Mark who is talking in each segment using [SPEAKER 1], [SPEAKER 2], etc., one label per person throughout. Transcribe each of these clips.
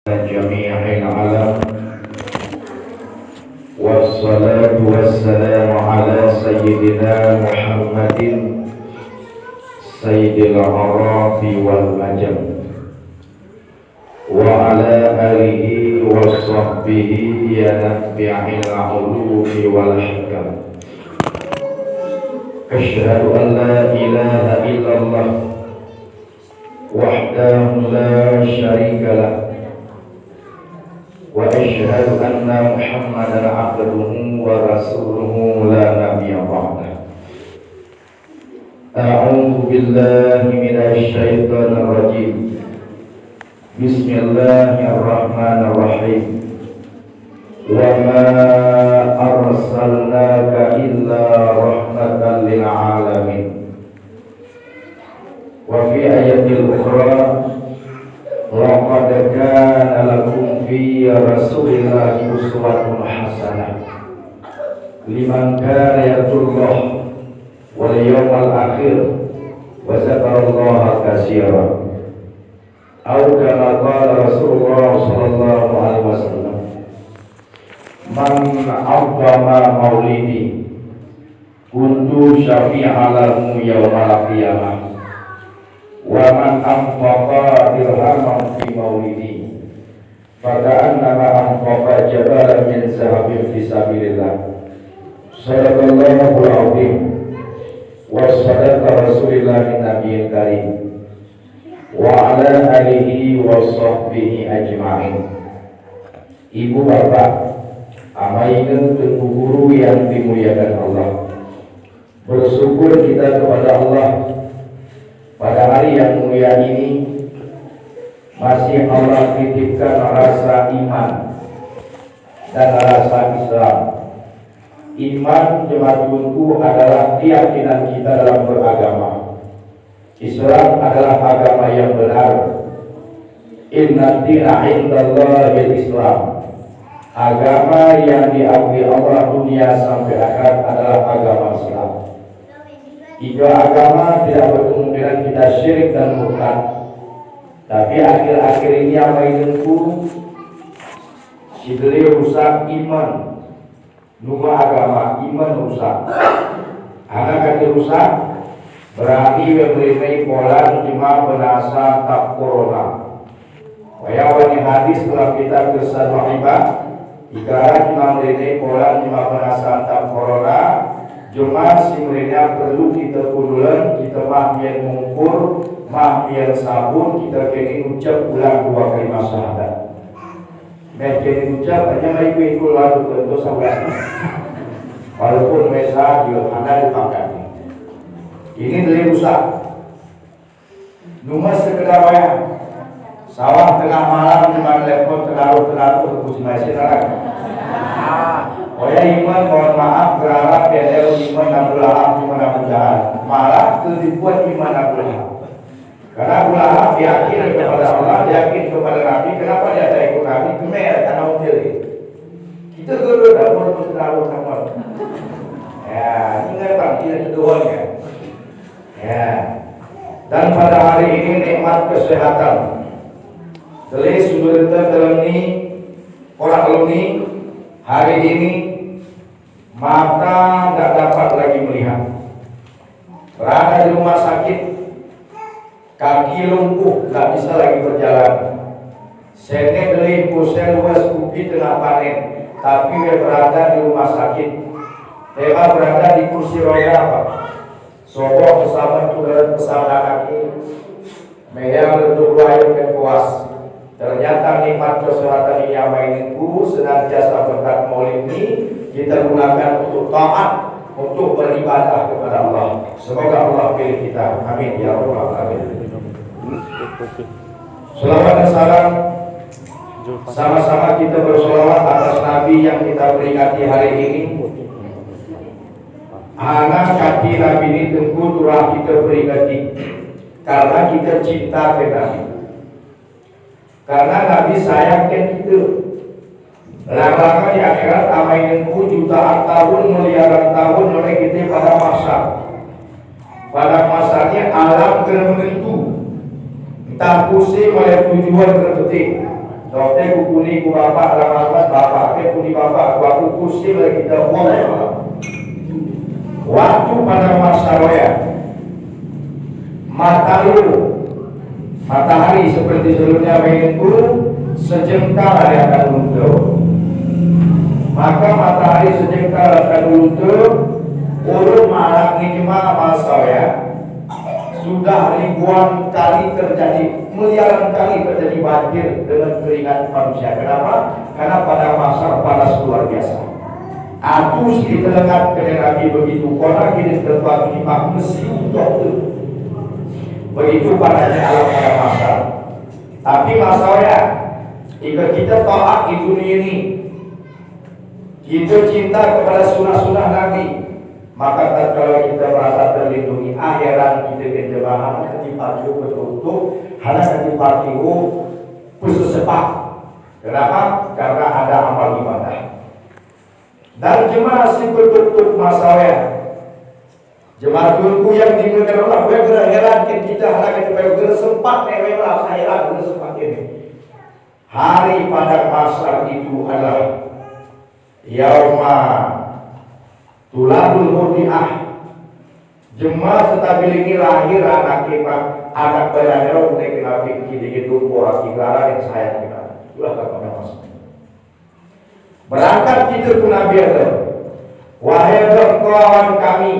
[SPEAKER 1] جميع العالم والصلاة والسلام على سيدنا محمد سيد العراف والمجم وعلى آله وصحبه ينبع العلوم والحكم. أشهد أن لا إله إلا الله وحده لا شريك له وأشهد أن محمدا عبده ورسوله لا نبي بعده. أعوذ بالله من الشيطان الرجيم. بسم الله الرحمن الرحيم. وما أرسلناك إلا رحمة للعالمين. وفي آية أخرى laqad kana lakum fi rasulillahi uswatun hasanah liman kana yarjullah wal yawmal akhir wa dzakarallaha katsiran. Atau kama qala Rasulullah sallallahu alaihi wasallam, man 'azzama maulidi kuntu syafi'an lahu yaumal qiyamah wa man anfaqa dirhaman fi maulidi faka'annama anfaqa jabalan min zahabin fi sabilillah. Sadaqallahul azim wa sadaqa rasulillahi nabiyil karim wa ala alihi wa sahbihi ajma'in. Ibu bapak, amaikeun teu guru yang dimuliakan Allah, bersyukur kita kepada Allah pada hari yang mulia ini masih Allah titipkan rasa iman dan rasa Islam. Iman jemaatku adalah keyakinan kita dalam beragama. Islam adalah agama yang benar. Inna dina indallahil Islam. Agama yang diakui Allah dunia sampai akhirat adalah agama Islam. Jika agama tidak berkemungkinan kita syirik dan murtad. Tapi akhir-akhir ini apa inginku si beliau rusak iman. Numa agama iman rusak. Anak kaki rusak berarti memberi pola cuma benasa tak corona. Wayawani hadis dalam kitab Kesadu'ibah jika cuma memberi pola cuma benasa tak corona. Cuma sebenarnya perlu kita kudulan, kita mahmian mungkur, mahmian sabun, kita kini ucap ulang 2 kalimat syahadat. Kini ucap hanya mai itu lalu tentu sahabat. Walaupun mesa juga anda dipakai. Ini dari rusak. Numa sekedar wayang. Sawah tengah malam cuma telepon tenaruh terus masih narang. Oya iman mohon maaf berharap bedel iman Abdullah cuma mudah malah itu dibuat iman Abdullah karena Abdullah yakin kepada Allah, yakin kepada Nabi. Kenapa dia tak ikut Nabi? Kemer karena util kita guru dah boleh terlalu sama ya ingat bang tidak keduanya ya. Dan pada hari ini nikmat kesehatan telis sumber dalam ini orang alumni hari ini mata tidak dapat lagi melihat, berada di rumah sakit, kaki lumpuh, tidak bisa lagi berjalan. Sene beli pusat luas kupi tengah panen, tapi berada di rumah sakit. Tema berada di kursi roda apa? Sobok bersama turun bersama kaki, meyang untuk air dan puas. Ternyata nikmat kesehatan yang maininku senantiasa berkat maulid ini kita gunakan untuk taat, untuk beribadah kepada Allah. Semoga Allah pilih kita. Amin ya rabbal alamin. Selawat dan salam sama-sama kita bersolawat atas Nabi yang kita peringati hari ini. Anak kaki Nabi ini tentu turah kita peringati karena kita cinta ke Nabi. Karena Nabi sayangkan kita. Lama-lama di akhirat amaininku jutaan tahun, miliaran tahun oleh kita pada masa. Pada masanya alam kena menentu. Tak pusing oleh tujuan terpenting. Dokter kukuni ku bapak lama-lama bapak ke kuni bapak aku kursi lagi kita boleh. Waktu pada masa roya matahari seperti sebelumnya menyentuh sejengkal hari akan runtuh. Maka matahari sejengkal akan runtuh. Urut malam ini masa ya sudah ribuan kali terjadi, miliaran kali terjadi banjir dengan keringat manusia. Kenapa? Karena pada masa panas luar biasa. Atus di telengat kena Nabi begitu konak ini terbang di mak mesi untuk begitu panasnya alam pada masa. Tapi masalahnya jika kita taat di dunia ini, kita cinta kepada sunnah-sunnah Nabi, maka kalau kita merasa terlindungi akhirat kita kejemahan ketipatiu betul-betul hanya ketipatiu khusus sepak. Kenapa? Karena ada amal ibadah. Dan jemaah si betul-betul masalahnya jemaah turku yang dimengerti Allah heran kita hanya kita sempat merasa heran sempat ini. Hari pada masa itu adalah yauma tuladul murdiah. Jemaah stabil ini lahir anak berada udah kena pikir itu orang tinggalan yang saya kira itulah kata mas. Berangkat kita ke Nabi Adam. Wahai kawan kami,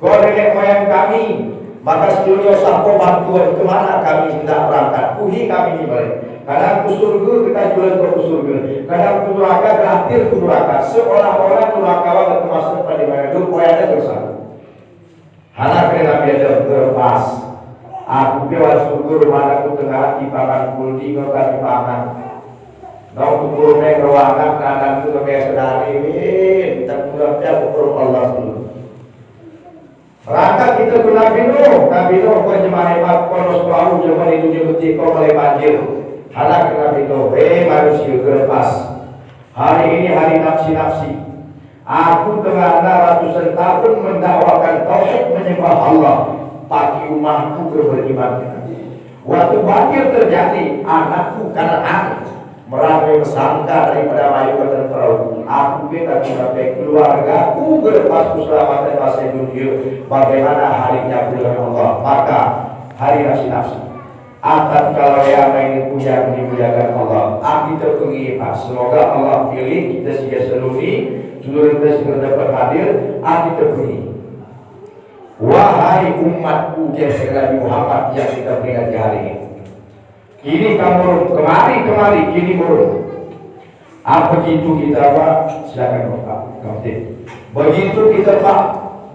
[SPEAKER 1] kau nenek moyang kami, maka seluruh sampo bantuan kemana kami hendak berangkat. Puhi kami ini balik. Kadang ke surga kita jual ke surga. Kadang ke neraka gratis ke neraka. Seolah-olah neraka termasuk pada mana dulu koyanya bersama. Anak Nabi Adam terlepas. Aku kewan surga mana aku tengah di pangan kuldi ngokak di pangan. Nau kumpul meng ruangan kanan itu kayak sedari tak mulanya kumpul Allah dulu. Berangkat kita ke Nabi Nuh kau jemaah hebat konos perahu jemaah itu dibuti kau mulai banjir. Anak Nabi Nuh, manusia terlepas. Hari ini hari nafsi-nafsi. Aku tengah ratusan tahun mendakwakan tauhid menyembah Allah. Pagi rumahku beriman. Waktu banjir terjadi, anakku Kanaan meramai pesangka daripada mayu dan perahu. Aku kita sampai keluarga aku berlepas keselamatan masa dunia. Bagaimana harinya bulan Allah? Maka hari nafsi-nafsi. Atas kalau yang ini punya dimuliakan Allah. Aku terpengi Pak. Semoga Allah pilih kita siap seluni. Seluruh kita segera dapat hadir. Aku terpengi. Wahai umatku yang Nabi Muhammad yang kita peringati hari ini. Ini kamu kemari kini burung. Apa begitu kita Pak? Silakan Pak Kapten. Begitu kita Pak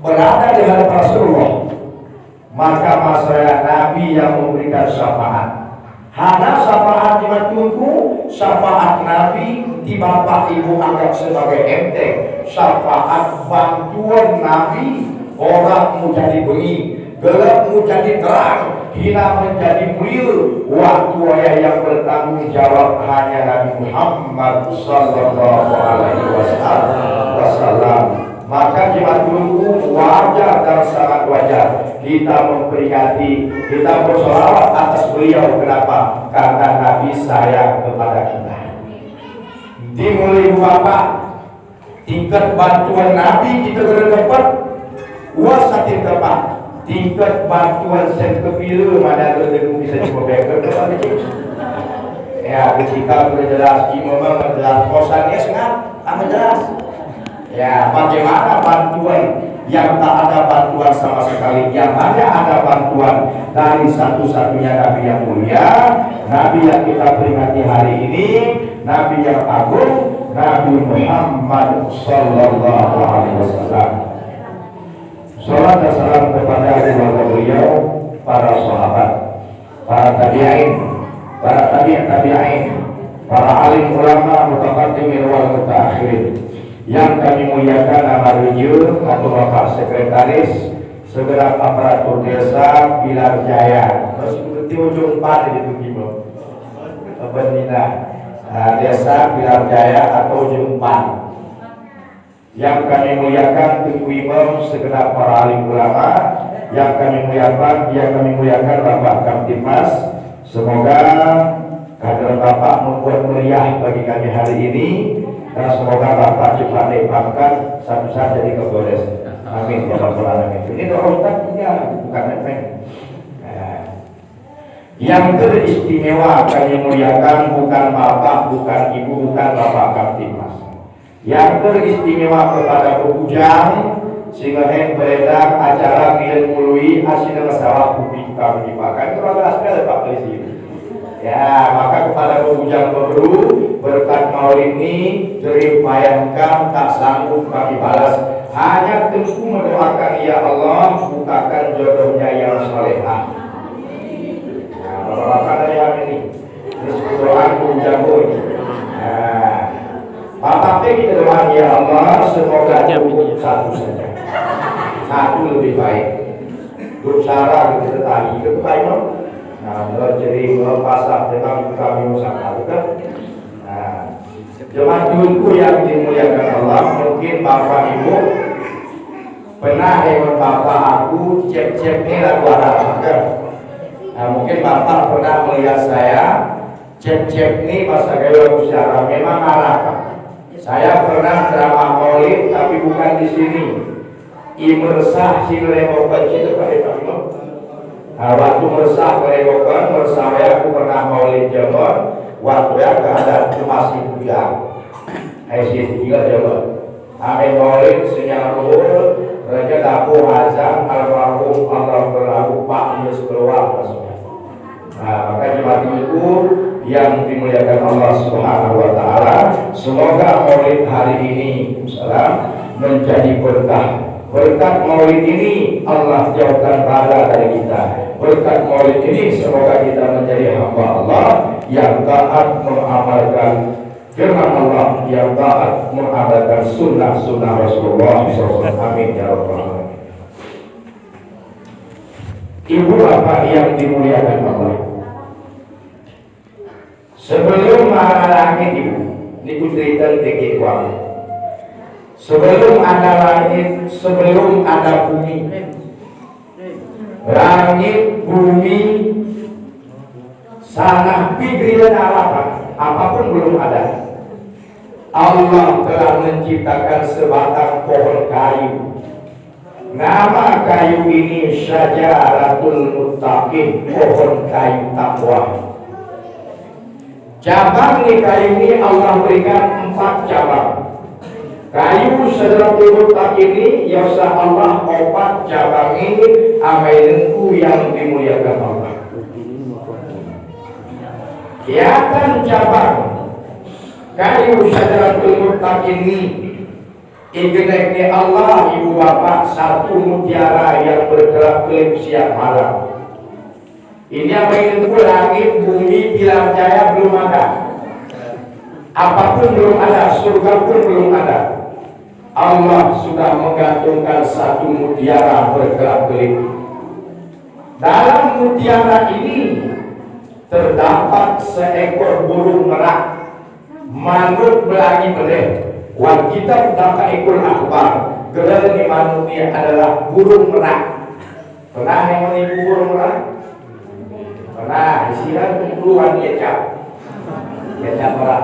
[SPEAKER 1] berada di hadapan Rasulullah, maka masalah Nabi yang memberikan syafaat. Hanya syafaat dimaksudku, syafaat Nabi di bapak ibu anggap sebagai enteng. Syafaat bantuan Nabi orang menjadi bengi, gelap menjadi terang. Hina menjadi mulia. Waktu yang bertanggung jawab hanya Nabi Muhammad sallallahu alaihi wasallam. Maka jemaat dulu wajar dan sangat wajar kita memperingati, kita bersolawat atas beliau. Kenapa? Karena Nabi sayang kepada kita. Dimulai Bapak, tingkat bantuan Nabi kita berdapat wasatin tepat. Tingkat bantuan sen kepilu mana kita bisa diperbaiki kepada kita. Ya, ketika sudah jelas, memang jelas kosannya sangat amat jelas. Ya, bagaimana bantuan yang tak ada bantuan sama sekali, yang hanya ada bantuan dari satu-satunya Nabi yang mulia, Nabi yang kita peringati hari ini, Nabi yang agung, Nabi Muhammad sallallahu alaihi wasallam. Salam dan salam kepada keluarga beliau, para sahabat, para tabi'in, para tabi'in, para alim ulama mutaqaddimin wal mutaakhirin. Yang kami muliakan Amarujur atau Bapak Sekretaris Segera Aparatur Desa Pilar Jaya. Seperti ujung pan di Tugimo. Benar. Desa Pilar Jaya atau ujung pan. Yang kami muliakan Tuku Imam segenap para alim ulama, yang kami muliakan Bapak Kamtibmas. Semoga Kehadiran Bapak membuat meriah bagi kami hari ini, dan semoga Bapak cepat dipangkat satu saat jadi Kapolres. Amin ya rabbal alamin. Ini doa Ustaz ya, bukan efek. Yang teristimewa kami muliakan bukan Bapak, bukan Ibu, bukan Bapak Kamtibmas. Yang teristimewa kepada Pembujang sehingga beredar acara Milen Mului Asyik Masalah Publik kami dipakai itu adalah sekali Pak Presiden. Ya, maka kepada Pembujang Baru berkat maulid ini terimayangkan tak sanggup kami balas. Hanya tentu mendoakan ya Allah bukakan jodohnya yang salehah. Nah, bapak-bapak dari hari ini doa Pembujang Baru. Nah, Bapak kita doa ya Allah semoga cukup satu saja. Satu lebih baik. Bersara kita tadi itu baik. Nah, jadi pasang dengan kami usahakan. Nah, jemaat dulu yang dimuliakan Allah, mungkin Bapak Ibu pernah hewan Bapak aku cek-cek ini lagu Arab. Nah, mungkin Bapak pernah melihat saya cek-cek ini pas gaya usaha memang Arab. Saya pernah ceramah maulid tapi bukan di sini. Imersah Silemokan itu Pak Ibu. Nah, waktu meresah kerekokan, meresah aku pernah maulid Jawa, waktu ya keadaan masih bujang. Aisyah juga Jawa. Amin maulid senyal ruhul, Raja Dapu Azam, Almarhum Allah berlaku Pak Yus keluar maksudnya. Nah, maka jemaat itu yang dimuliakan Allah Subhanahu Wa Taala, semoga maulid hari ini, salam, menjadi berkah. Berkat maulid ini Allah jauhkan bala dari kita. Berkat maulid ini semoga kita menjadi hamba Allah yang taat mengamalkan firman Allah, yang taat mengamalkan sunnah-sunnah Rasulullah SAW. Amin ya rabbal alamin. Ibu bapak yang dimuliakan Allah, sebelum marah langit ibu, ini cerita tinggi uang. Sebelum ada langit, sebelum ada bumi, langit, bumi, sanah, pigri dan harapan, apapun belum ada. Allah telah menciptakan sebatang pohon kayu. Nama kayu ini Syajaratul Muttaqin, pohon kayu takwa. Cabang di kayu ini Allah berikan 4 cabang. Kayu Syajaratul Muttaqin ini yasa Allah 4 cabang ini amailku yang dimuliakan Allah. Kelihatan cabang kayu Syajaratul Muttaqin ini Igneknya Allah ibu bapak satu mutiara yang berkelap-kelip siang malam. Ini amailku langit, bumi, pilar jaya belum ada. Apapun belum ada, surga pun belum ada. Allah sudah menggantungkan satu mutiara berkelap-kelip. Dalam mutiara ini terdapat seekor burung merak, manut belangi beleh. Wal kitab daqaiqul akhbar. Gelar di manusia adalah burung merak. Pernah yang menipu burung merak? Pernah, isinya puluhan kecap merak.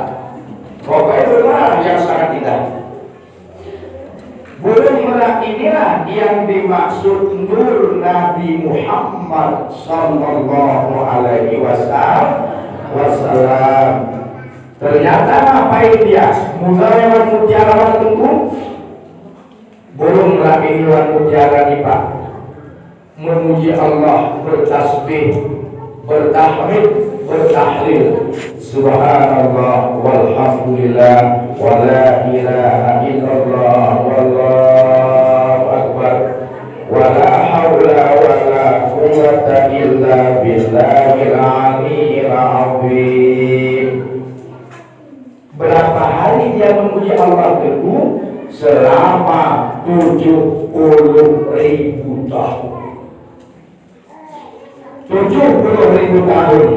[SPEAKER 1] Pokoknya itu merak yang sangat indah. Burung merak inilah yang dimaksud nur Nabi Muhammad sallallahu alaihi wasallam. Ternyata ngapain dia? Mulai lewat mutiara tunggu. Burung merak ini lewat mutiara nih Pak, memuji Allah, bertasbih, bertahmid, bertahlil. Subhanallah walhamdulillah wa la ilaha illallah wallahu akbar wa la hawla wa la quwwata illa billahil aliyyil azim. Berapa hari dia memuji Allah itu? Selama 70.000 tahun. 70.000 tahun.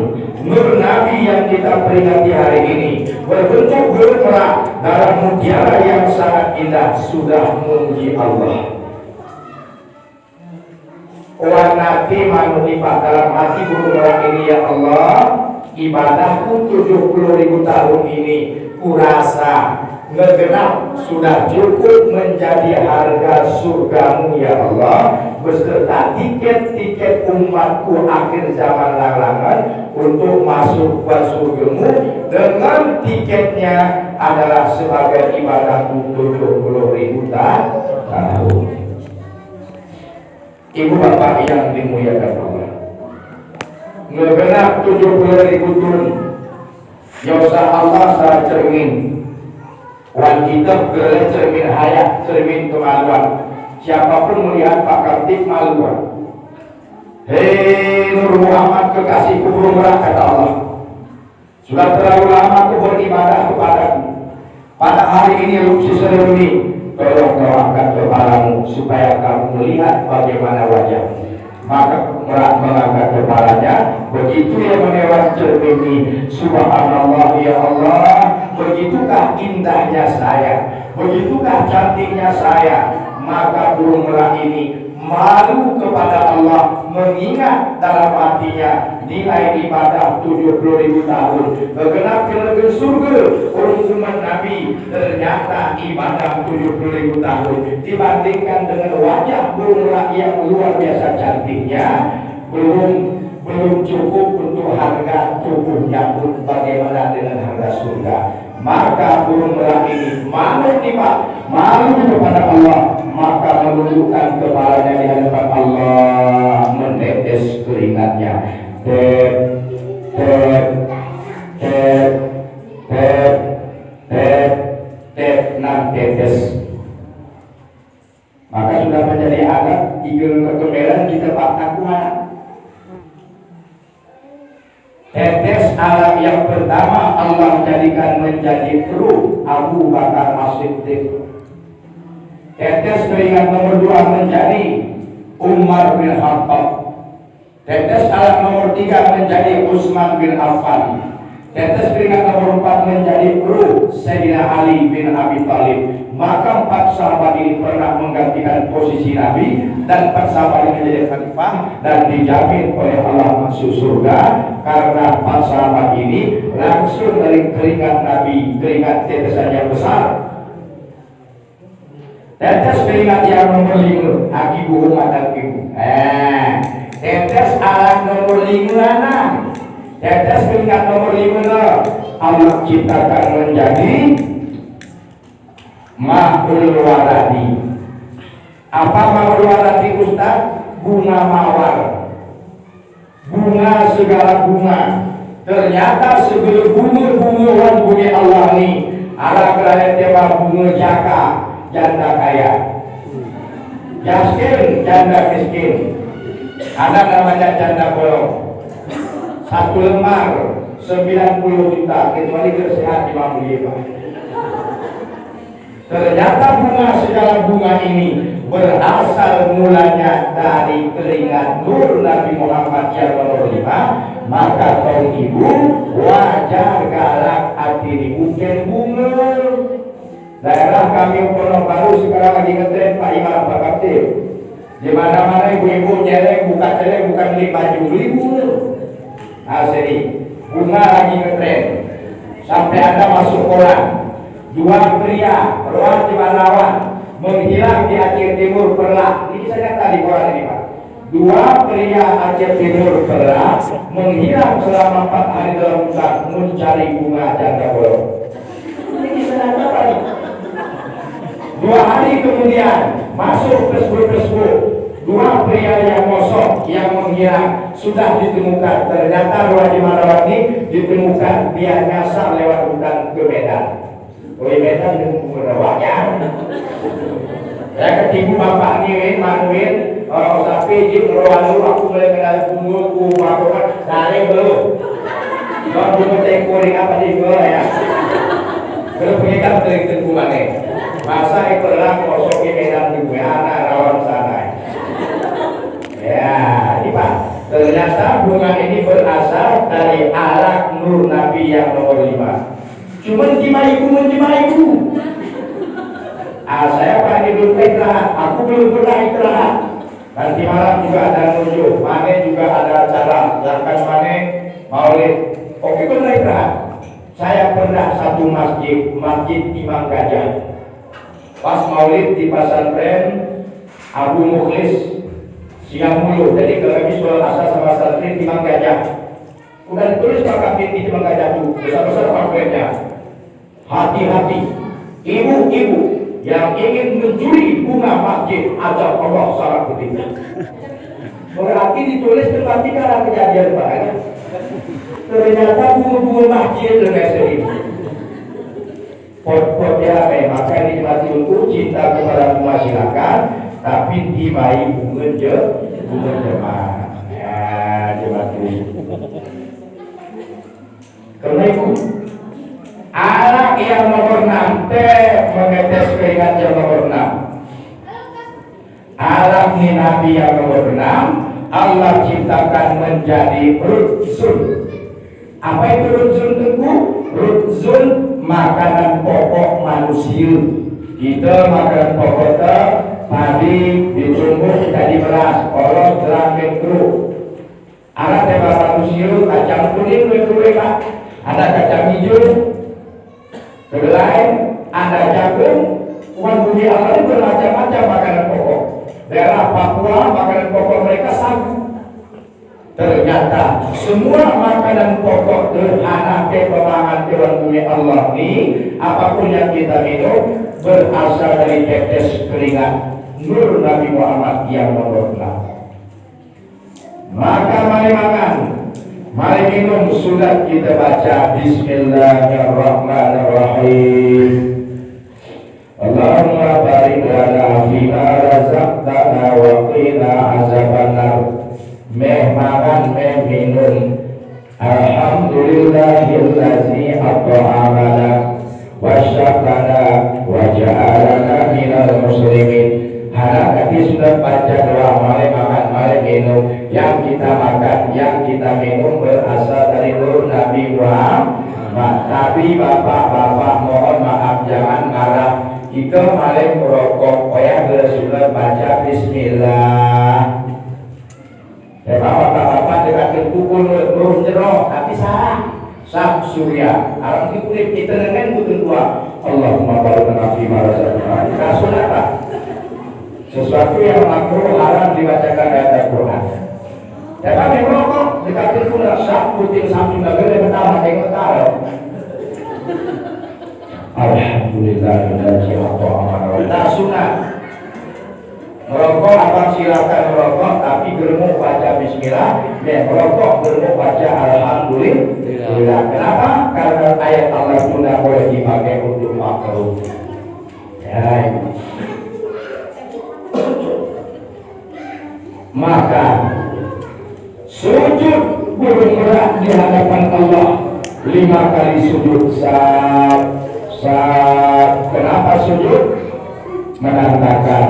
[SPEAKER 1] Nur Nabi yang kita peringati hari ini berbentuk burung merak dalam mutiara yang sangat indah sudah memuji Allah. Wanati manusia dalam hati burung merak ini ya Allah, ibadahku 70.000 tahun ini kurasa ngegenap sudah cukup menjadi harga surgamu ya Allah, beserta tiket-tiket umatku akhir zaman larangan untuk masuk ke surgamu, dengan tiketnya adalah sebagai ibadahku 70.000 tahun. Ibu bapak yang dimuliakan Allah, ngegenap 70.000 tahun Yosa Allah secara cermin wan kita gelar cermin hayat, cermin kemaluan. Siapapun melihat Pak Kartik maluan. Hei Nur Muhammad kekasih kubur merah, kata Allah, sudah terlalu lama aku beribadah kepadamu. Pada hari ini Lutfi Seruni, tolong doakan kepalamu supaya kamu melihat bagaimana wajahmu. Maka mengangkat kepalanya, begitu ia melewat cermin ini, subhanallah ya Allah, begitukah indahnya saya, begitukah cantiknya saya. Maka burung merah ini malu kepada Allah, mengingat dalam hatinya nilai ibadah 70.000 tahun bergenap ke surga umat Nabi. Ternyata ibadah 70.000 tahun dibandingkan dengan wajah burung merah yang luar biasa cantiknya belum cukup untuk harga tubuhnya pun, bagaimana dengan harga surga. Maka burung merah ini malu kepada Allah, maka menundukkan kepalanya di hadapan Allah, menetes keringatnya. Enam tetes. Maka sudah menjadi adat igel kekemelan kita pak kuat. Tetes alat yang pertama Allah jadikan menjadi kru Abu Bakar As-Siddiq. Tetes keringat nomor 2 menjadi Umar bin Khattab. Tetes alat nomor 3 menjadi Utsman bin Affan. Tetes keringat nomor 4 menjadi kru Sayyidina Ali bin Abi Thalib. Maka 4 sahabat ini pernah menggantikan posisi Nabi, dan 4 sahabat ini menjadi khalifah dan dijamin oleh Allah masuk surga karena 4 sahabat ini langsung dari keringat Nabi, keringat tetesan yang besar. Tetes keringat yang nomor 5 akibu umat dan ibu. Tetes alat nomor 5 tetes keringat nomor 5 Allah ciptakan menjadi Ma'ul Waradi. Apa Ma'ul Waradi Ustaz? Bunga mawar, bunga segala bunga. Ternyata segala bunga-bunga bunga Allah ini ala kerana tema bunga jaka, janda kaya, miskin, janda miskin. Ada namanya janda bolong. 1 lembar 90 juta, kecuali kesehat Imam Mulia. Ternyata bunga segala bunga ini berasal mulanya dari keringat nur Nabi Muhammad yang nomor 5. Maka kaum ibu wajar galak hati di bukan bunga. Daerah kami Pondok Baru sekarang lagi ngetren Pak Imam Pak Kapten. Di mana-mana ibu-ibu nyereng buka celeng bukan beli baju, beli bunga. Asli bunga lagi ngetren. Sampai ada masuk koran. 2 pria ruang di Balawan menghilang di Aceh Timur Perlak. Ini saya nyata di koran ini Pak. 2 pria Aceh Timur Perlak menghilang selama 4 hari dalam hutan mencari bunga janda bolong. Ini saya nyata Pak. 2 hari kemudian masuk Facebook 2 pria yang mosok yang menghilang sudah ditemukan. Ternyata ruang di Balawan ini ditemukan dia nyasar lewat hutan ke Medan. Oleh Medan dengan wajar. Ya ketipu bapak ni manuin orang sapi jip rohalu aku boleh kenal bunga ku bapak dari belum. Kalau bunga tekuring apa di gua ya. Belum pengikat dari tentu mana. Masa itulah kosong di Medan juga anak rawan sana. Ya, ini Pak. Ternyata bunga ini berasal dari arak nur Nabi yang nomor 5. Cuma menjimaiku. Saya pagi belum istirahat, aku belum pernah istirahat. Nanti malam juga ada nuju, mana juga ada acara, bahkan mana maulid. Oke benar. Saya pernah satu masjid Imam Gajah. Pas maulid di pesantren Abu Mukhlis Siang Mulu. Jadi kalau habis soal asal sama santri Imam Gajah. Udah ditulis pakai di Imam Gajah itu besar-besar pamfletnya. Hati-hati, ibu-ibu yang ingin mencuri bunga masjid, ajab Allah sangat penting. Berarti ditulis berarti karena kejadian banyak. Ternyata bunga-bunga masjid dengan sedih. Pot-potnya maka dinikmati untuk cinta kepada masyarakat, tapi dimai bunga jemaah. Ya, jemaah itu. Karena itu, anak yang nomor 6 mengetes keringat yang nomor 6. Anak Nabi yang nomor 6 Allah ciptakan menjadi rudzun. Apa itu rudzun tengku? Rudzun makanan pokok manusia. Kita makanan pokok padi ditumbuk jadi beras, kolot, terang, keruk. Anak tebak manusia kacang kuning mereka. Ada kacang hijau, kedelai, ada jagung. Uang bumi Allah itu bermacam-macam makanan pokok. Daerah Papua makanan pokok mereka sagu. Ternyata semua makanan pokok anak keberangan Tuhan bumi Allah ini, apapun yang kita minum berasal dari tetes keringat Nur Nabi Muhammad yang nomor 6. Maka mari makan, mari minum, sudah kita baca Bismillahirrahmanirrahim. Allahumma barik lana fima razaqtana wa qina azabannar. Meh makan, meh minum. Alhamdulillahillazi at'amana wa syaqana wa ja'alana minal muslimin. Anak kaki sudah baca doa, mari makan, mari minum. Yang kita makan, yang kita minum berasal dari Nur Nabi Muhammad. Tapi bapak-bapak mohon maaf, jangan marah. Kita mari merokok, ya sudah baca Bismillah. Bapak-bapak dekat pukul Nur Jerok, tapi salah. Sab surya. Alam kita dengan butuh dua. Allahumma barik lana fima razaqtana. Kasul apa? Sesuatu yang makruh haram dibacakan ayat Al-Quran. Ya kami merokok dekat pula sab putih samping negeri betah tengok tahu. Alhamdulillahilladzi at'amana. Tak sunat. Merokok abang silakan merokok, tapi geremuk baca Bismillah. Dan merokok geremuk baca Alhamdulillah. Kenapa? Karena ayat Allah sudah boleh dipakai untuk makruh. Ya. Maka sujud bergerak di hadapan Allah 5 kali sujud saat. Kenapa sujud? Menandakan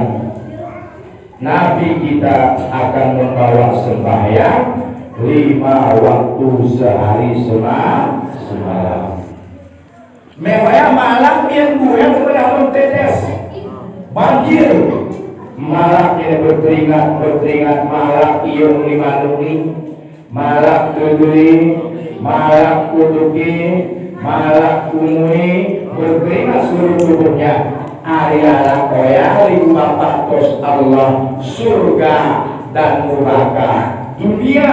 [SPEAKER 1] Nabi kita akan membawa sembahyang 5 waktu sehari semalam. Memangnya malam yang buaya kepada tetes banjir. Malak ini berkeringat, malak iung lima nuni, malak tudui, malak kuduki, malak kumui, berkeringat seluruh tubuhnya. Ariala koya 54 Allah, surga dan neraka, dunia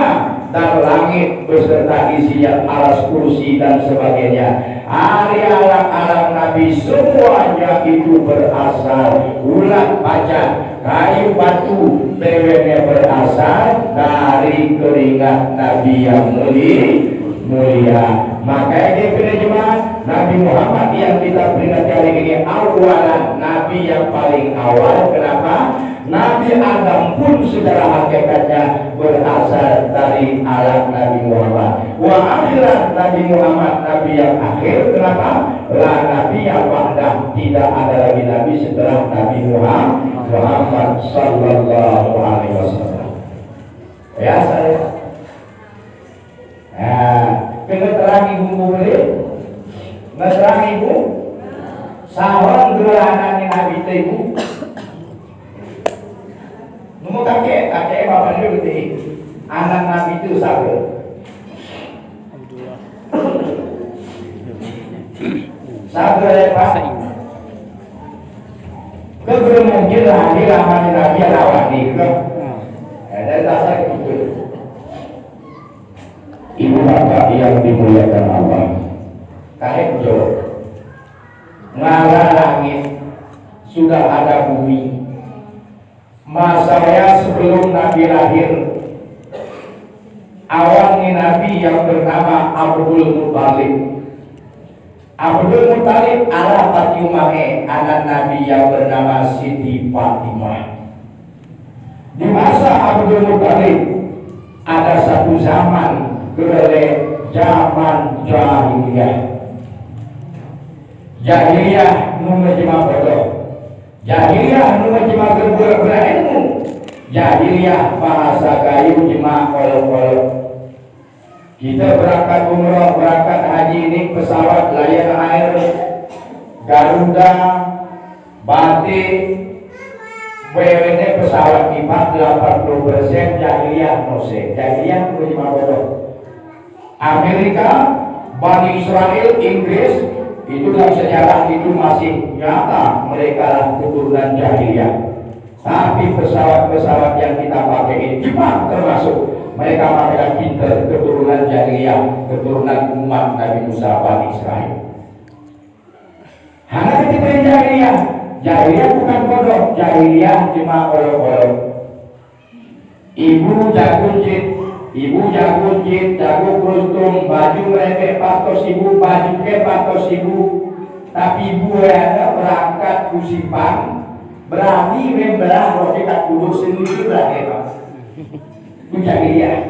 [SPEAKER 1] dan langit beserta isinya, alas kursi dan sebagainya. Alam Nabi semuanya itu berasal ulat pacat, kayu batu, bebeknya berasal dari keringat Nabi yang mulia. Makanya kita jemaah Nabi Muhammad yang kita peringati hari ini awalan, Nabi yang paling awal. Kenapa? Nabi Adam pun secara hakikatnya berasal dari alam Nabi Muhammad. Wa akhirat Nabi Muhammad, Nabi yang akhir. Kenapa? La Nabi yang ba'dah, tidak ada lagi Nabi setelah Nabi Muhammad sallallahu alaihi wasallam. Ya saya. Kena terang ibu boleh, terang ibu, sahon gerahan Nabi ibu. Nemu kakek bapak dia betul. Anak Nabi itu sabar. Sabar Pak. Keguru mungkin lahir ramai Nabi rawat di ke. Ada dasar itu. Ibu bapak yang dimuliakan Allah. Kahekjo. Ngara langit sudah ada bumi. Masanya sebelum Nabi lahir, awalnya Nabi yang bernama Abdul Muttalib. Abdul Muttalib ala Fatimah, anak Nabi yang bernama Siti Fatimah. Di masa Abdul Muttalib ada satu zaman beroleh zaman jahiliyah. Jahiliyah menjema bodoh. Jahiliyah menjema berilmu. Jahiliyah bahasa kayu jema kolok-kolok. Kita berangkat umroh, berangkat haji ini pesawat Lion Air, Garuda, Batik, WWN pesawat IPAT 80% jahiliyah nose. Jahiliyah menjema bodoh. Amerika, Bani Israel, Inggris, itu dalam sejarah itu masih nyata mereka lah keturunan jahiliyah. Tapi pesawat-pesawat yang kita pakai ini cuma termasuk mereka pakai pinter keturunan jahiliyah, keturunan umat Nabi Musa Bani Israel. Hanya ketika jahiliyah, jahiliyah bukan bodoh, jahiliyah cuma olok-olok. Ibu jago jit, jago beruntung, baju mereka patos ibu, baju ke patos ibu. Tapi ibu ada berangkat kusipang, berani membelah roti tak kudu sendiri berani Pak. Itu jahiliyah.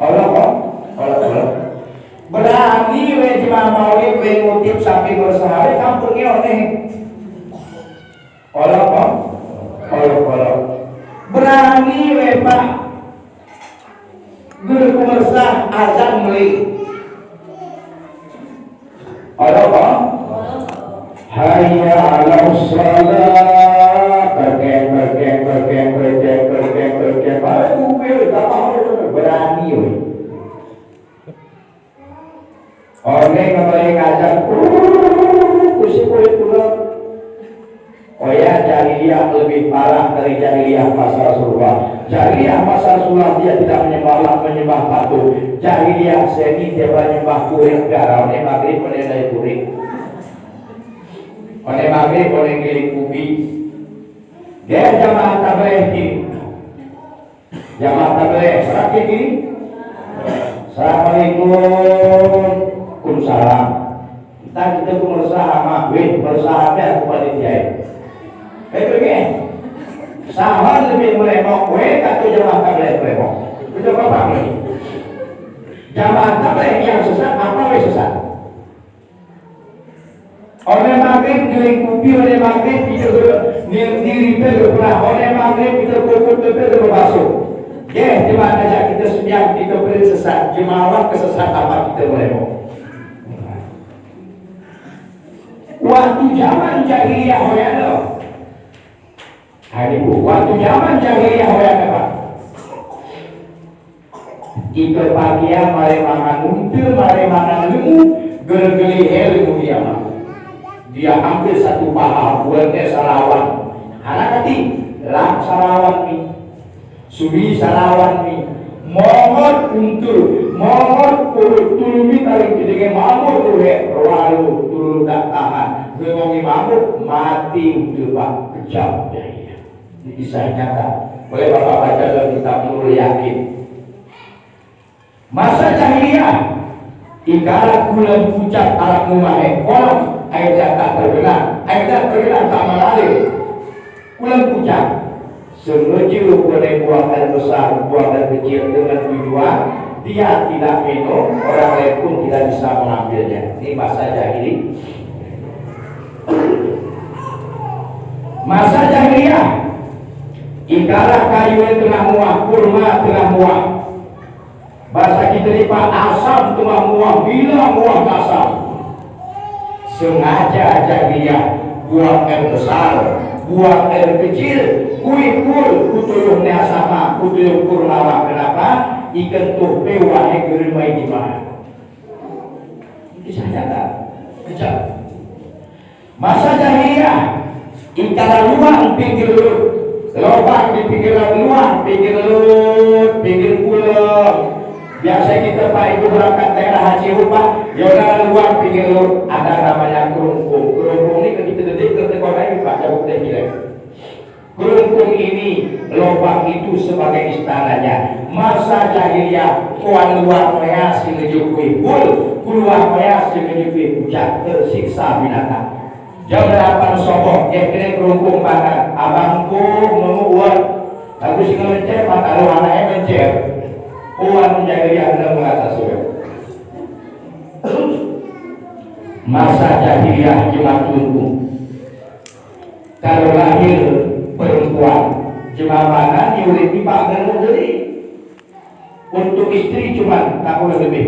[SPEAKER 1] Allah. Berani cuma maulid ngutip sampai bersahari kampungnya oneh. Allah. Berani Pak. Guru kumersah azan meli. Allah. Hayya 'alas shalah. Berani we. Orne kembali ngajak kursi kulit pulang. Oh ya, jahiliyah lebih parah dari jahiliyah masa Rasulullah. Jahiliyah masa Rasulullah dia tidak menyembah patung. Jahiliyah seni dia menyembah kuring garam. Oleh maghrib oleh dari kuring. Oleh maghrib oleh giling kubi. Dia jamaah tabligh ini. Jamaah tabligh sakit ini. Assalamualaikum. Waalaikumsalam. Kita berusaha bersahabat kepada dia. Sahabat lebih meremok, kata jamaah tabligh meremok. Itu apa ini? Jamaah tabligh yang sesat, apa yang sesat? Oleh maghrib dilingkupi oleh maghrib kita diri berperah oleh maghrib kita berbasuh. Ya, jemaah ajak kita sembiang kita beri sesat, jemaah kesesat apa kita meremok. Waktu zaman jahiliyah hoyano. Hari bu, waktu zaman jahiliyah hoyano Pak. Kita bagian mare mangan until, mare mangan lemu, gergeli ilmu dia mah. Dia ambil satu paha buatnya salawan. Anak kati lah salawan ni, subi salawan ni. Mohon untuk mohon tulumi tarik dengan mamur tu ralu turun tak tahan. Ngongi mamur mati untuk Pak kejam jahiliyah. Ini kisah nyata. Boleh Bapak baca dalam kitab Nurul Yakin. Masa jahiliyah ikara bulan pucat alat mumahe kolam air tak tergenang tak mengalir. Bulan pucat sengaja boleh buang air besar, buang air kecil dengan tujuan dia tidak minum, orang lain pun tidak bisa mengambilnya. Ini masa jahiliyah. Masa jahiliyah ikara kayu yang tengah muah, kurma tengah muah. Bahasa kita ni Pak, asam tengah muah, bila muah asam. Sengaja jahiliyah buang air besar, buang air kecil, kuikul kutuluhnya sama, kutuluh kurma. Kenapa? Ikan tuh pewahnya gerimai di mana? Kisah nyata, kejam. Masa jahiliyah ingkara luang pinggir lut, lobang di pinggiran luang, pinggir lut, pinggir pulau. Biasa kita Pak Ibu berangkat daerah haji rumah, yaudah luang pinggir lut, ada namanya kerungkung. Kerungkung ini begitu gede, ketekon lagi Pak, jauh deh gila. Kerungkung ini lobang itu sebagai istananya. Masa jahiliyah kuan luar maya si ngejukui bul, keluar maya si ngejukui hujan, tersiksa binatang. Jam 8 sobok, kira kerungkung banget. Abangku menguat, aku sih ngelencer, mata lu anaknya mencer. Uang jahiliyah anda mengatasi. Masa jahiliyah cuma tunggu. Kalau lahir perempuan, cuma mana diulit tiba dan membeli. Untuk istri cuma tak boleh lebih.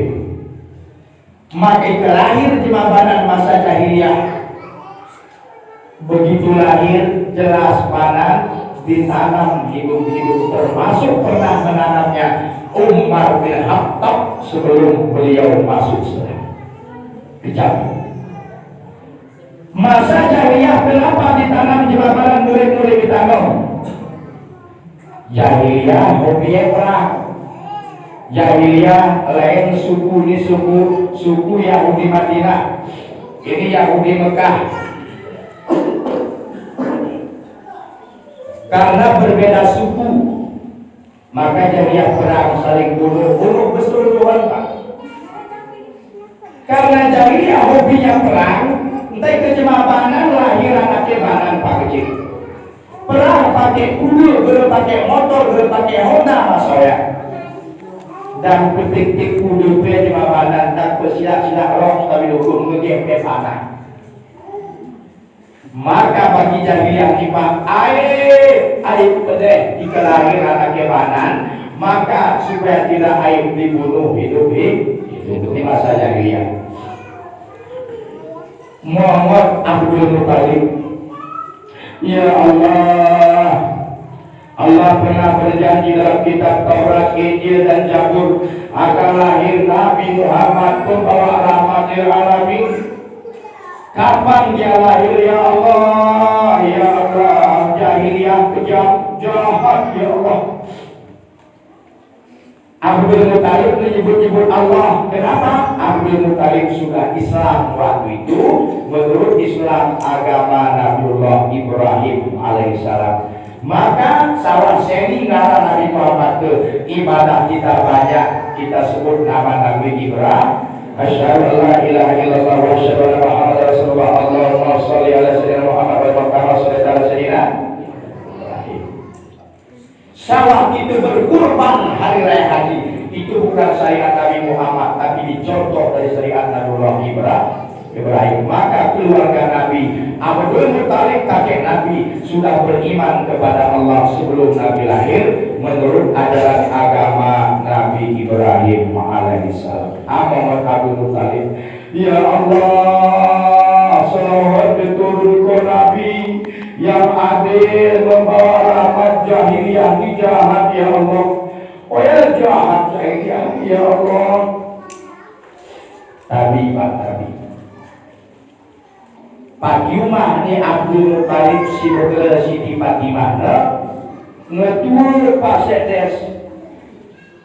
[SPEAKER 1] Maka lahir cuma mana masa jahiliyah. Begitu lahir jelas panan ditanam hidup-hidup, termasuk pernah menanamnya Umar bin Khattab sebelum beliau masuk Islam. Kejam. Masa jahiliyah kenapa ditanam jemaah murid-murid ditanam? Jahiliyah hobi perang. Jahiliyah lain suku ini suku Yahudi Madinah. Ini Yahudi Mekah. Karena berbeda suku, maka jahiliyah perang saling bunuh besul-besulan Pak. Karena jahiliyah hobinya perang, entah kecemapanan lahir anaknya banan Pak kecil. Perang pakai kuda, pakai motor, pakai Honda Mas saya. Dan petik-petik kuda kecemapanan tak bersidak-sidak rok tapi dukung ngegep panah. Maka bagi jahiliyah kita aib pedeh jika lahir anaknya banan, maka supaya tidak aib dibunuh hidup di masa jahiliyah. Muhammad Abdul Muttalib, ya Allah, Allah pernah berjanji dalam kitab Taurat, Injil dan Zabur akan lahir Nabi Muhammad pembawa rahmat lil alamin. Kapan dia lahir ya Allah, ya Allah, jahiliyah kejam, jahat ya Allah. Abdul Muttalib menyebut-nyebut Allah. Kenapa? Abdul Muttalib sudah Islam waktu itu menurut Islam agama Nabiullah Ibrahim alaihissalam. Maka salah seni ngara Nabi Muhammad ke ibadah kita banyak, kita sebut nama Nabi Ibrahim. Asyhadu an la ilaha illallah wa asyhadu anna Muhammadar Rasulullah. Allahumma shalli ala sayyidina Muhammad wa ala sayyidina Ibrahim. Sawah itu berkurban hari raya haji itu bukan syariat Nabi Muhammad, tapi dicontoh dari syariat Nabiullah Ibrahim. Maka keluarga Nabi Abdul Muttalib kakek Nabi sudah beriman kepada Allah sebelum Nabi lahir menurut ajaran agama Nabi Ibrahim alaihissalam. Muhammad Abdul Muttalib, ya Allah, salawat diturunkan Nabi yang adil membawa rahmat jahiliyah di jahat ya Allah. Oh ya jahat jahiliyah ya Allah. Tabi Pak Tabi. Fatimah ni Abdul Muttalib si Begel Siti Fatimah ngetur Pak Sedes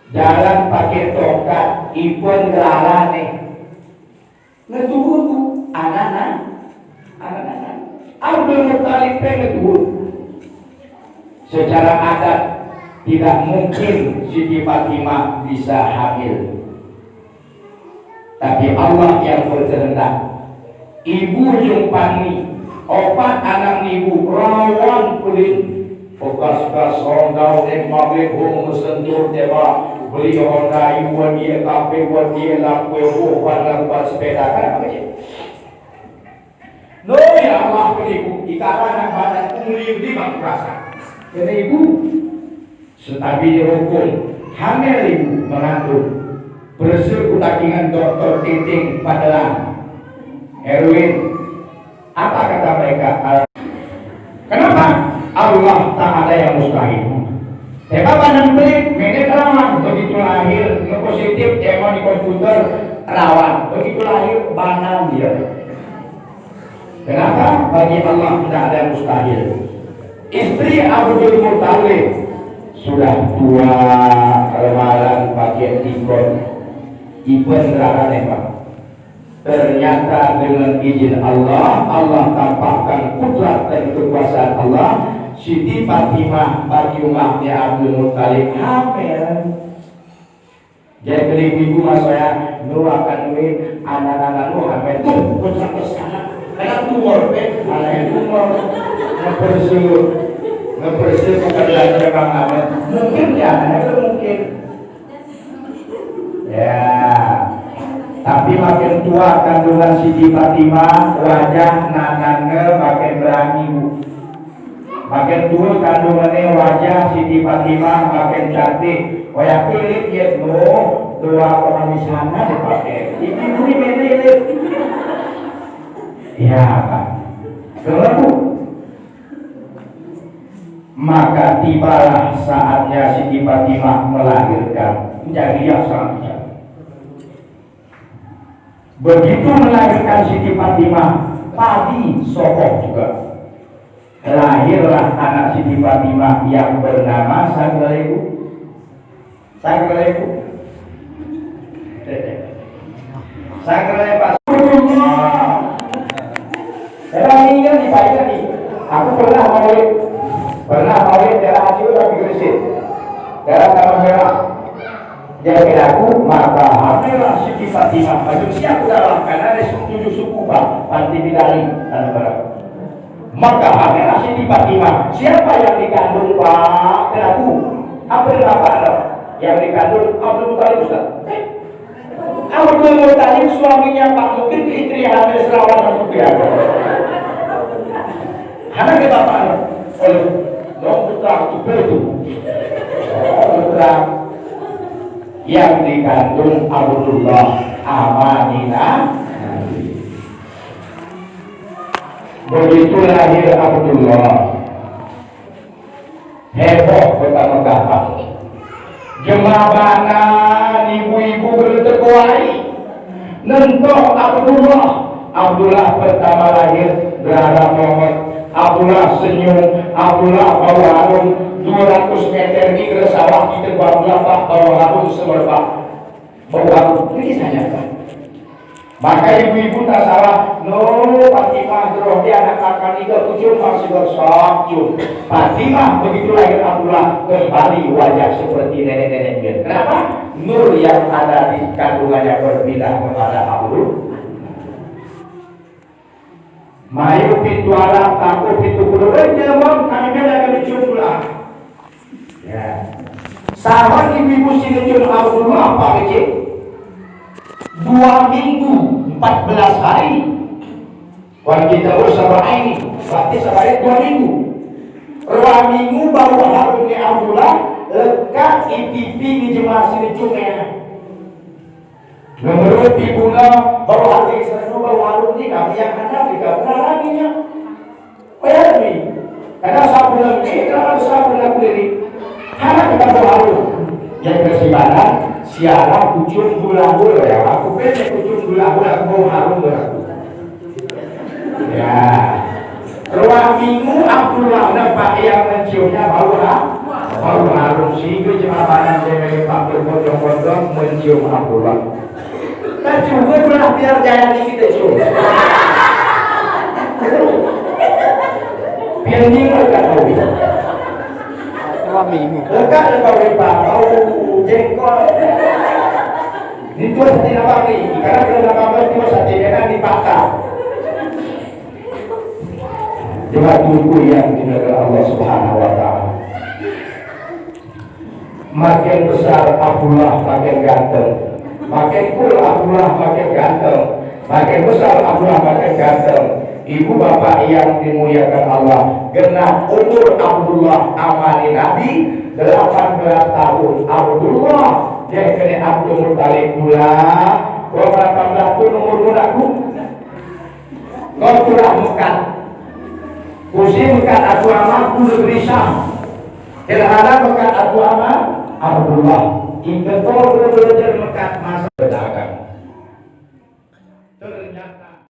[SPEAKER 1] jalan pakai tongkat ipun gelara nih ngetur anak-anak Abdul Muttalib ngetur secara adat tidak mungkin Siti Fatimah bisa hamil, tapi Allah yang berkehendak. Ibu jumpani opat anak ibu rawan kulit fokas honda dan maghrib home sentur teba beli honda ibu dia kafe buat dia laku buat sepeda kan apa sih? No ya Allah ibu ikaran badan umur di bang rasa. Jadi ibu setabi hukum hamil ibu mengandung bersih utakingan dokter titing padalang Erwin, apa kata mereka? Kenapa? Allah tak ada yang mustahil. Sebab badan pelit, medet rawan. Begitu lahir, positif, emang di komputer rawan. Begitu lahir, banan dia. Kenapa? Bagi Allah tidak ada yang mustahil. Istri Abdul Muttalib sudah tua, remalan pakai ikon rarane Pak. Ternyata dengan izin Allah, Allah tampakkan kudrat dan kekuasaan Allah. Siti Fatimah bagi umatnya Abdul Muttalib hamil. Jadi ibu mas saya doakan duit anak-anak lu hamil tuh kudrat kesana. Karena tumor, anak tumor ngebersu pekerjaan Bang Ahmed. Mungkin ya, itu mungkin. Ya. Tapi makin tua kandungan Siti Fatimah, wajah nanange makin berani bu. Makin tua kandungannya wajah Siti Fatimah makin cantik. Kayak pilih ya no, tua orang di sana dipakai. Ibu ini pilih. Ya Pak. Kenapa? Maka tibalah saatnya Siti Fatimah melahirkan. Jadi yang sangat. Begitu melahirkan Siti Fatimah, padi sokoh juga. Lahirlah anak Siti Fatimah yang bernama Sagraleku. Sagraleku. Sagraleku. Saya ingat di baik tadi. Aku pernah maulid daerah Haji tapi Gresik, daerah Taman Merah. Jadi aku maka hamillah Siti Fatimah. Baju siap dalam karena ada 7 suku Pak, Panti Bidari Tanah Barat. Maka hamillah Siti Fatimah. Siapa yang dikandung Pak? Aku. Apa bapak yang dikandung Abdul Muttalib Ustaz? Abdul Muttalib suaminya Pak mungkin istri hamil serawan atau biasa. Anak kita Pak. Dong putra itu. Putra yang dikandung Abdullah Amanina. Begitu lahir Abdullah, heboh betapa jemabana ibu-ibu berterkuai nentok Abdullah pertama lahir berharap Muhammad. Abdullah senyum, Abdullah bau harum 200 meter di sawah di terbang Bapak bau harum semerbak bau harum ini saja Pak. Maka ibu-ibu tak salah Fatimah di anak kakak itu ujung masih bersojung. Fatimah begitu lahir Abdullah kembali wajah seperti nenek-nenek dia. Kenapa? Nur yang ada di kandungannya berpindah kepada Abdullah. Mayu pintu alam, takut pintu keluar, jangan kami akan dijumlah. Ya. Sahabat ibu-ibu sini jumlah Abdullah Pak Kecil 2 minggu 14 hari. Kalau kita bersama ini, berarti sampai 2 minggu. 2 minggu baru harum ni Abdullah lekat IPP di jemaah sini jumlah. Menurut ibunya baru hati Israel baru harum ni kami yang anak tidak pernah lagi nya. Bayar ni. Karena sabun lagi, karena sabun lagi diri. Karena kita baru harum. Yang kesibaran siaran ujung gula-gula ya. Aku pendek ujung gula-gula mau harum berlaku. Ya. 2 minggu Abdullah nampak yang menciumnya baru harum sehingga jemaah yang Pak berbondong-bondong mencium Abdullah. Kan juga pernah biar jaya ini kita cium. Biar nyinggung kan tahu.
[SPEAKER 2] 2 minggu.
[SPEAKER 1] Lekat lepas lepas bau jengkol. Ini tuh sati apa ni? Karena kalau nama itu sati kan dipaksa. Cuma tunggu yang dimuliakan Allah Subhanahu Wa Taala. Makin besar Abdullah makin ganteng. Makin cool Abdullah makin ganteng, makin besar Abdullah makin ganteng. Ibu bapak yang dimuliakan Allah, genap umur Abdullah amani Nabi 18 tahun. Abdullah dia kena Abdul Muttalib pula. Kau 18 tahun umur mudaku. Kau curah Mekah. Kusi Mekah aku amat negeri Syam. Kelihatan Mekah aku amat Abdullah. Ingat betul Mekah masa berdagang. Ternyata